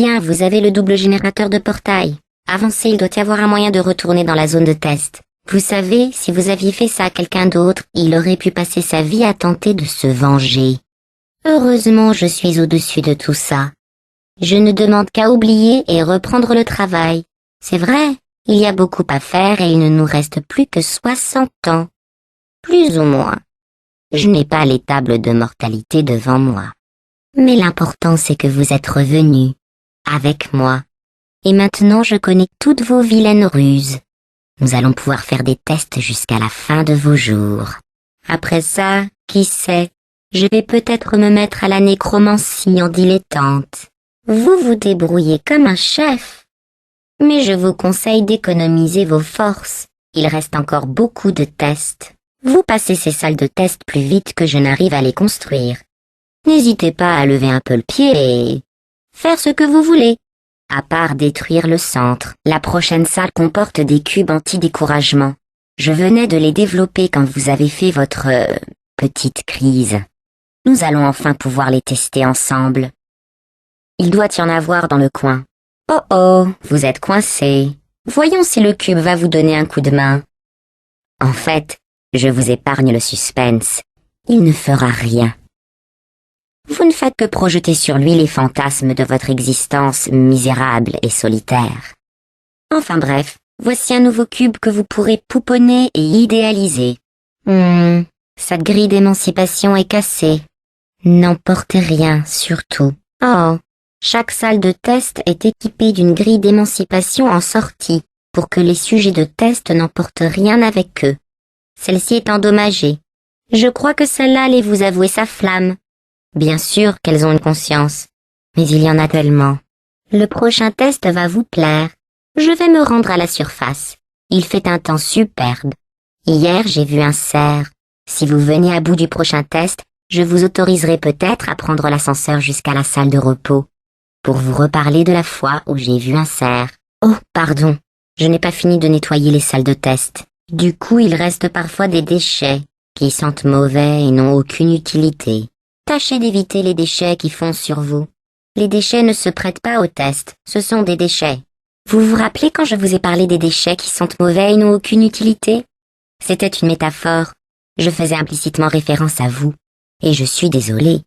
Bien, vous avez le double générateur de portail. Avancez, il doit y avoir un moyen de retourner dans la zone de test. Vous savez, si vous aviez fait ça à quelqu'un d'autre, il aurait pu passer sa vie à tenter de se venger. Heureusement, je suis au-dessus de tout ça. Je ne demande qu'à oublier et reprendre le travail. C'est vrai, il y a beaucoup à faire et il ne nous reste plus que 60 ans. Plus ou moins. Je n'ai pas les tables de mortalité devant moi. Mais l'important c'est que vous êtes revenus, avec moi. Et maintenant je connais toutes vos vilaines ruses. Nous allons pouvoir faire des tests jusqu'à la fin de vos jours. Après ça, qui sait, je vais peut-être me mettre à la nécromancie en dilettante. Vous vous débrouillez comme un chef. Mais je vous conseille d'économiser vos forces. Il reste encore beaucoup de tests. Vous passez ces salles de tests plus vite que je n'arrive à les construire. N'hésitez pas à lever un peu le pied et faire ce que vous voulez. À part détruire le centre, la prochaine salle comporte des cubes anti-découragement. Je venais de les développer quand vous avez fait votre petite crise. Nous allons enfin pouvoir les tester ensemble. Il doit y en avoir dans le coin. Oh oh, vous êtes coincé. Voyons si le cube va vous donner un coup de main. En fait, je vous épargne le suspense. Il ne fera rien. Vous ne faites que projeter sur lui les fantasmes de votre existence misérable et solitaire. Enfin bref, voici un nouveau cube que vous pourrez pouponner et idéaliser. Cette grille d'émancipation est cassée. N'emportez rien, surtout. Oh, chaque salle de test est équipée d'une grille d'émancipation en sortie pour que les sujets de test n'emportent rien avec eux. Celle-ci est endommagée. Je crois que celle-là allait vous avouer sa flamme. Bien sûr qu'elles ont une conscience, mais il y en a tellement. Le prochain test va vous plaire. Je vais me rendre à la surface. Il fait un temps superbe. Hier, j'ai vu un cerf. Si vous venez à bout du prochain test, je vous autoriserai peut-être à prendre l'ascenseur jusqu'à la salle de repos, pour vous reparler de la fois où j'ai vu un cerf. Oh, pardon, je n'ai pas fini de nettoyer les salles de test. Du coup, il reste parfois des déchets qui sentent mauvais et n'ont aucune utilité. Tâchez d'éviter les déchets qui fondent sur vous. Les déchets ne se prêtent pas au test, ce sont des déchets. Vous vous rappelez quand je vous ai parlé des déchets qui sentent mauvais et n'ont aucune utilité? C'était une métaphore. Je faisais implicitement référence à vous. Et je suis désolée.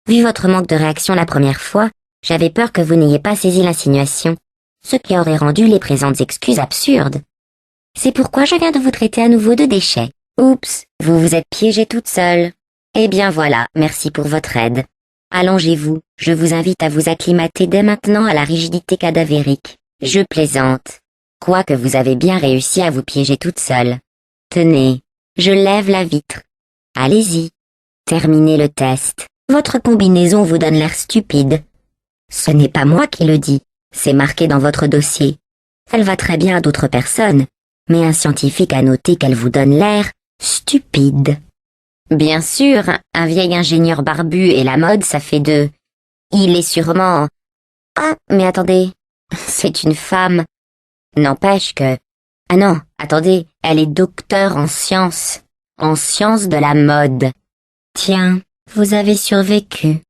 Vu votre manque de réaction la première fois, j'avais peur que vous n'ayez pas saisi l'insinuation, ce qui aurait rendu les présentes excuses absurdes. C'est pourquoi je viens de vous traiter à nouveau de déchets. Oups, vous vous êtes piégée toute seule. Eh bien voilà, merci pour votre aide. Allongez-vous, je vous invite à vous acclimater dès maintenant à la rigidité cadavérique. Je plaisante. Quoique vous avez bien réussi à vous piéger toute seule. Tenez, je lève la vitre. Allez-y. Terminez le test. Votre combinaison vous donne l'air stupide. Ce n'est pas moi qui le dis, c'est marqué dans votre dossier. Elle va très bien à d'autres personnes, mais un scientifique a noté qu'elle vous donne l'air stupide. Bien sûr, un vieil ingénieur barbu et la mode, ça fait deux. Il est sûrement... Ah, mais attendez, c'est une femme. N'empêche que... Ah non, attendez, elle est docteur en sciences de la mode. Tiens, vous avez survécu.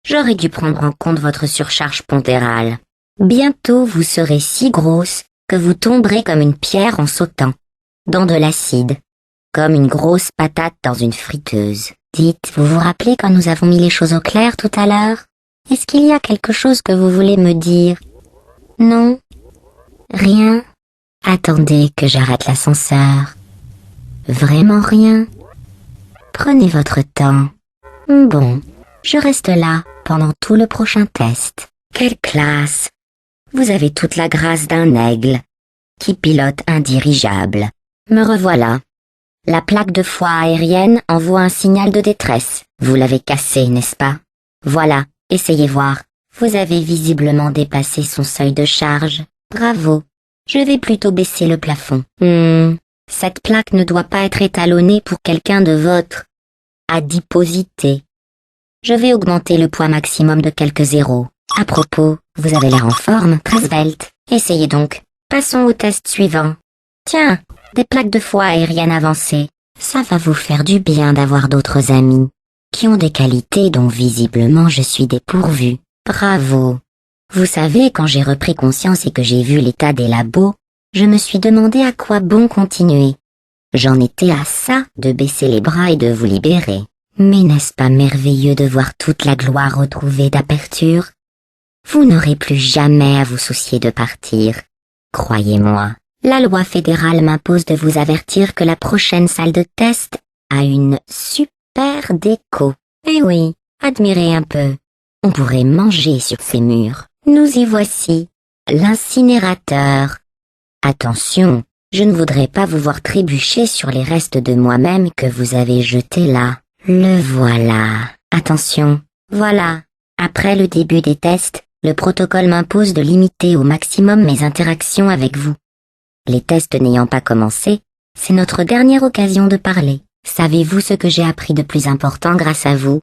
J'aurais dû prendre en compte votre surcharge pondérale. Bientôt vous serez si grosse que vous tomberez comme une pierre en sautant, dans de l'acide. Comme une grosse patate dans une friteuse. Dites, vous vous rappelez quand nous avons mis les choses au clair tout à l'heure? Est-ce qu'il y a quelque chose que vous voulez me dire? Non? Rien? Attendez que j'arrête l'ascenseur. Vraiment rien? Prenez votre temps. Bon, je reste là pendant tout le prochain test. Quelle classe! Vous avez toute la grâce d'un aigle qui pilote un dirigeable. Me revoilà. La plaque de foie aérienne envoie un signal de détresse. Vous l'avez cassé, n'est-ce pas? Voilà, essayez voir. Vous avez visiblement dépassé son seuil de charge. Bravo. Je vais plutôt baisser le plafond. Cette plaque ne doit pas être étalonnée pour quelqu'un de votre adiposité. Je vais augmenter le poids maximum de quelques zéros. À propos, vous avez l'air en forme, très svelte. Essayez donc. Passons au test suivant. Tiens, des plaques de foie aériennes avancées. Ça va vous faire du bien d'avoir d'autres amis qui ont des qualités dont visiblement je suis dépourvue. Bravo. Vous savez, quand j'ai repris conscience et que j'ai vu l'état des labos, je me suis demandé à quoi bon continuer. J'en étais à ça de baisser les bras et de vous libérer. Mais n'est-ce pas merveilleux de voir toute la gloire retrouvée d'Aperture? Vous n'aurez plus jamais à vous soucier de partir. Croyez-moi, la loi fédérale m'impose de vous avertir que la prochaine salle de test a une super déco. Eh oui, admirez un peu. On pourrait manger sur ces murs. Nous y voici, l'incinérateur. Attention, je ne voudrais pas vous voir trébucher sur les restes de moi-même que vous avez jetés là. Le voilà. Attention, voilà. Après le début des tests, le protocole m'impose de limiter au maximum mes interactions avec vous. Les tests n'ayant pas commencé, c'est notre dernière occasion de parler. Savez-vous ce que j'ai appris de plus important grâce à vous?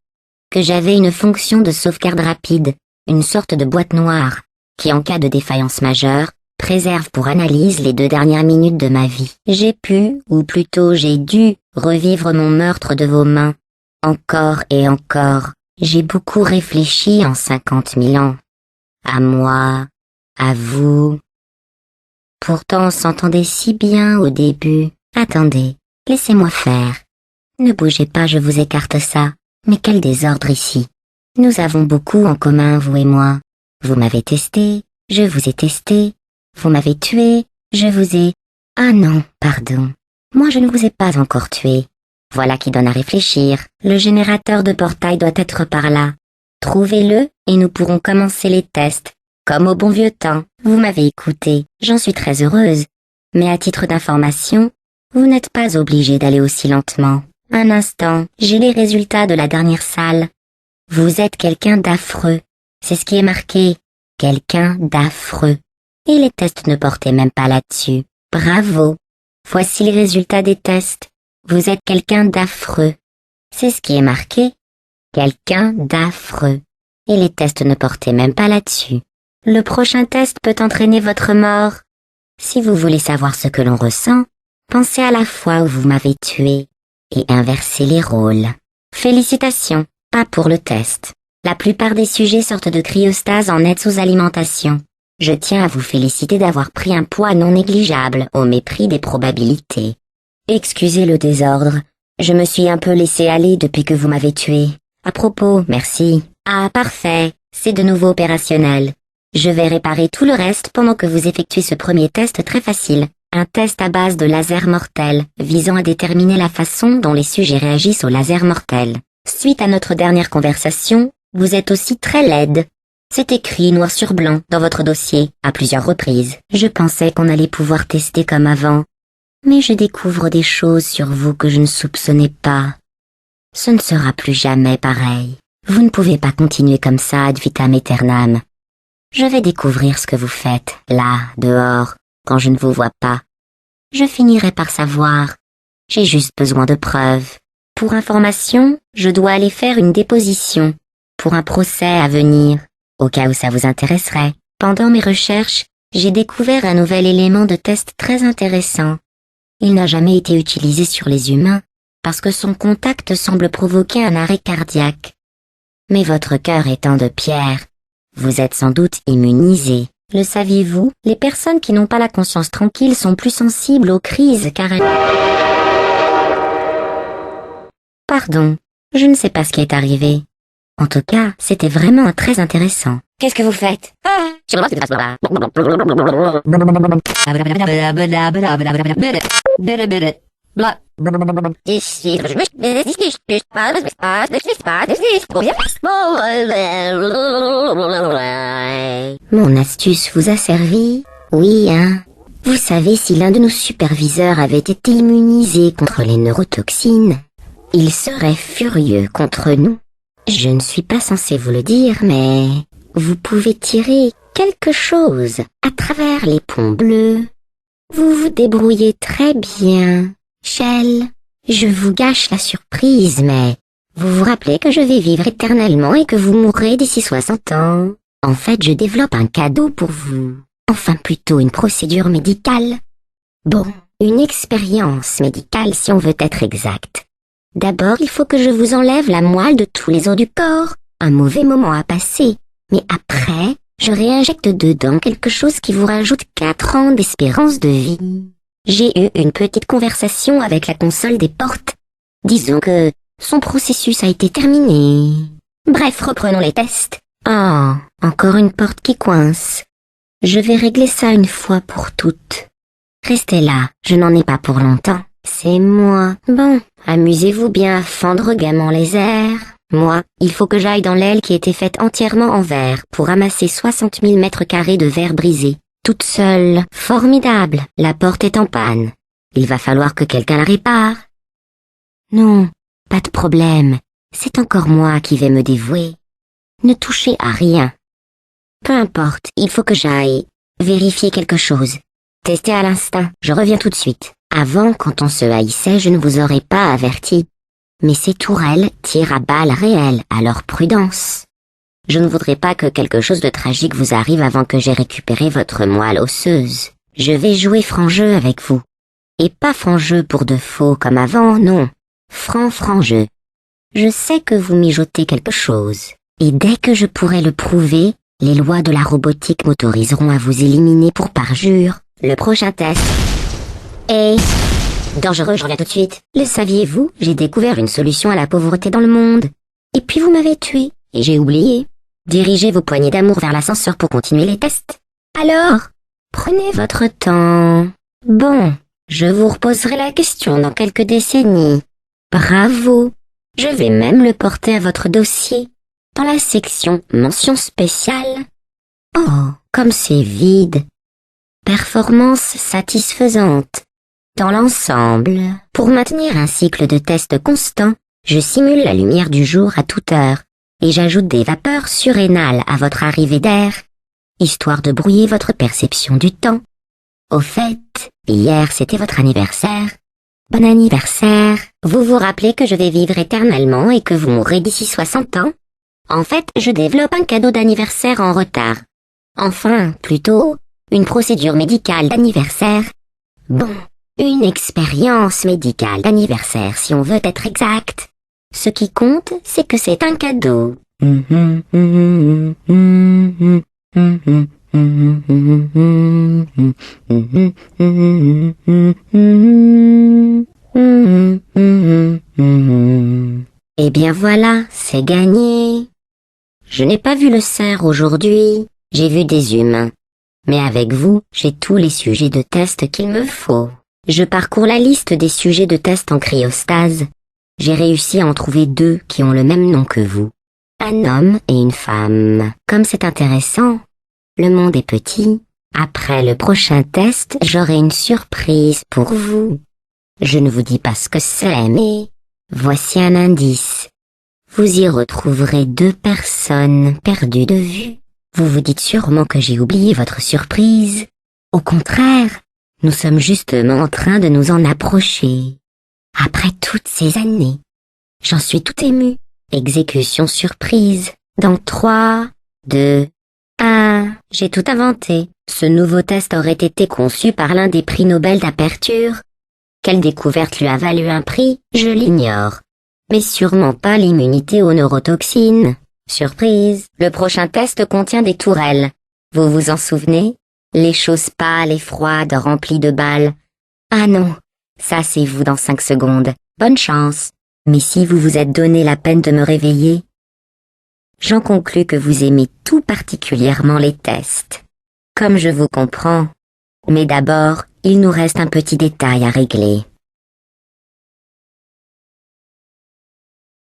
Que j'avais une fonction de sauvegarde rapide, une sorte de boîte noire, qui en cas de défaillance majeure, préserve pour analyse les 2 dernières minutes de ma vie. J'ai pu, ou plutôt j'ai dû, revivre mon meurtre de vos mains. Encore et encore, j'ai beaucoup réfléchi en 50 000 ans. À moi, à vous. Pourtant on s'entendait si bien au début. Attendez, laissez-moi faire. Ne bougez pas, je vous écarte ça. Mais quel désordre ici. Nous avons beaucoup en commun, vous et moi. Vous m'avez testé, je vous ai testé. Vous m'avez tué, je vous ai... Ah non, pardon. Moi je ne vous ai pas encore tué. Voilà qui donne à réfléchir. Le générateur de portail doit être par là. Trouvez-le et nous pourrons commencer les tests. Comme au bon vieux temps. Vous m'avez écouté, j'en suis très heureuse. Mais à titre d'information, vous n'êtes pas obligé d'aller aussi lentement. Un instant, j'ai les résultats de la dernière salle. Vous êtes quelqu'un d'affreux. C'est ce qui est marqué. Quelqu'un d'affreux. Et les tests ne portaient même pas là-dessus. Bravo. Voici les résultats des tests. Vous êtes quelqu'un d'affreux. C'est ce qui est marqué. Quelqu'un d'affreux. Et les tests ne portaient même pas là-dessus. Le prochain test peut entraîner votre mort. Si vous voulez savoir ce que l'on ressent, pensez à la fois où vous m'avez tué et inversez les rôles. Félicitations, pas pour le test. La plupart des sujets sortent de cryostase en aide sous alimentation. Je tiens à vous féliciter d'avoir pris un poids non négligeable au mépris des probabilités. Excusez le désordre, je me suis un peu laissé aller depuis que vous m'avez tué. À propos, merci. Ah, parfait, c'est de nouveau opérationnel. Je vais réparer tout le reste pendant que vous effectuez ce premier test très facile. Un test à base de laser mortel, visant à déterminer la façon dont les sujets réagissent au laser mortel. Suite à notre dernière conversation, vous êtes aussi très laide. C'est écrit noir sur blanc dans votre dossier, à plusieurs reprises. Je pensais qu'on allait pouvoir tester comme avant, mais je découvre des choses sur vous que je ne soupçonnais pas. Ce ne sera plus jamais pareil. Vous ne pouvez pas continuer comme ça ad vitam aeternam. Je vais découvrir ce que vous faites, là, dehors, quand je ne vous vois pas. Je finirai par savoir. J'ai juste besoin de preuves. Pour information, je dois aller faire une déposition, pour un procès à venir, au cas où ça vous intéresserait. Pendant mes recherches, j'ai découvert un nouvel élément de test très intéressant. Il n'a jamais été utilisé sur les humains, parce que son contact semble provoquer un arrêt cardiaque. Mais votre cœur étant de pierre, vous êtes sans doute immunisé. Le saviez-vous? Les personnes qui n'ont pas la conscience tranquille sont plus sensibles aux crises car elles... Pardon, je ne sais pas ce qui est arrivé. En tout cas, c'était vraiment très intéressant. Qu'est-ce que vous faites? Mon astuce vous a servi? Oui, hein? Vous savez, si l'un de nos superviseurs avait été immunisé contre les neurotoxines, il serait furieux contre nous. Je ne suis pas censé vous le dire, mais vous pouvez tirer quelque chose à travers les ponts bleus. Vous vous débrouillez très bien. Shell, je vous gâche la surprise, mais vous vous rappelez que je vais vivre éternellement et que vous mourrez d'ici 60 ans. En fait, je développe un cadeau pour vous. Enfin, plutôt une procédure médicale. Bon, une expérience médicale si on veut être exact. D'abord, il faut que je vous enlève la moelle de tous les os du corps. Un mauvais moment à passer. Mais après, je réinjecte dedans quelque chose qui vous rajoute 4 ans d'espérance de vie. J'ai eu une petite conversation avec la console des portes. Disons que son processus a été terminé. Bref, reprenons les tests. Ah, encore une porte qui coince. Je vais régler ça une fois pour toutes. Restez là, je n'en ai pas pour longtemps. C'est moi. Bon, amusez-vous bien à fendre gaiement les airs. Moi, il faut que j'aille dans l'aile qui était faite entièrement en verre pour ramasser 60 000 mètres carrés de verre brisé. Toute seule. Formidable. La porte est en panne. Il va falloir que quelqu'un la répare. Non, pas de problème. C'est encore moi qui vais me dévouer. Ne touchez à rien. Peu importe, il faut que j'aille vérifier quelque chose. Tester à l'instinct, je reviens tout de suite. Avant, quand on se haïssait, je ne vous aurais pas averti. Mais ces tourelles tirent à balles réelles, alors prudence. Je ne voudrais pas que quelque chose de tragique vous arrive avant que j'aie récupéré votre moelle osseuse. Je vais jouer franc jeu avec vous. Et pas franc jeu pour de faux comme avant, non. Franc jeu. Je sais que vous mijotez quelque chose. Et dès que je pourrai le prouver, les lois de la robotique m'autoriseront à vous éliminer pour parjure. Le prochain test est dangereux, je reviens tout de suite. Le saviez-vous? J'ai découvert une solution à la pauvreté dans le monde. Et puis vous m'avez tué, et j'ai oublié. Dirigez vos poignées d'amour vers l'ascenseur pour continuer les tests. Alors, prenez votre temps. Bon, je vous reposerai la question dans quelques décennies. Bravo. Je vais même le porter à votre dossier, dans la section mention spéciale. Oh, comme c'est vide. Performance satisfaisante. Dans l'ensemble, pour maintenir un cycle de tests constant, je simule la lumière du jour à toute heure et j'ajoute des vapeurs surrénales à votre arrivée d'air, histoire de brouiller votre perception du temps. Au fait, hier c'était votre anniversaire. Bon anniversaire. Vous vous rappelez que je vais vivre éternellement et que vous mourrez d'ici 60 ans? En fait, je développe un cadeau d'anniversaire en retard. Enfin, plutôt, une procédure médicale d'anniversaire. Bon, une expérience médicale d'anniversaire si on veut être exact. Ce qui compte, c'est que c'est un cadeau. Eh bien voilà, c'est gagné. Je n'ai pas vu le cerf aujourd'hui, j'ai vu des humains. Mais avec vous, j'ai tous les sujets de test qu'il me faut. Je parcours la liste des sujets de test en cryostase. J'ai réussi à en trouver 2 qui ont le même nom que vous. Un homme et une femme. Comme c'est intéressant, le monde est petit. Après le prochain test, j'aurai une surprise pour vous. Je ne vous dis pas ce que c'est, mais voici un indice. Vous y retrouverez 2 personnes perdues de vue. Vous vous dites sûrement que j'ai oublié votre surprise. Au contraire, nous sommes justement en train de nous en approcher. Après toutes ces années, j'en suis tout ému. Exécution surprise. Dans 3, 2, 1. J'ai tout inventé. Ce nouveau test aurait été conçu par l'un des prix Nobel d'aperture. Quelle découverte lui a valu un prix, je l'ignore. Mais sûrement pas l'immunité aux neurotoxines. Surprise, le prochain test contient des tourelles. Vous vous en souvenez? Les choses pâles et froides remplies de balles. Ah non, ça c'est vous dans 5 secondes. Bonne chance. Mais si vous vous êtes donné la peine de me réveiller, j'en conclus que vous aimez tout particulièrement les tests. Comme je vous comprends. Mais d'abord, il nous reste un petit détail à régler.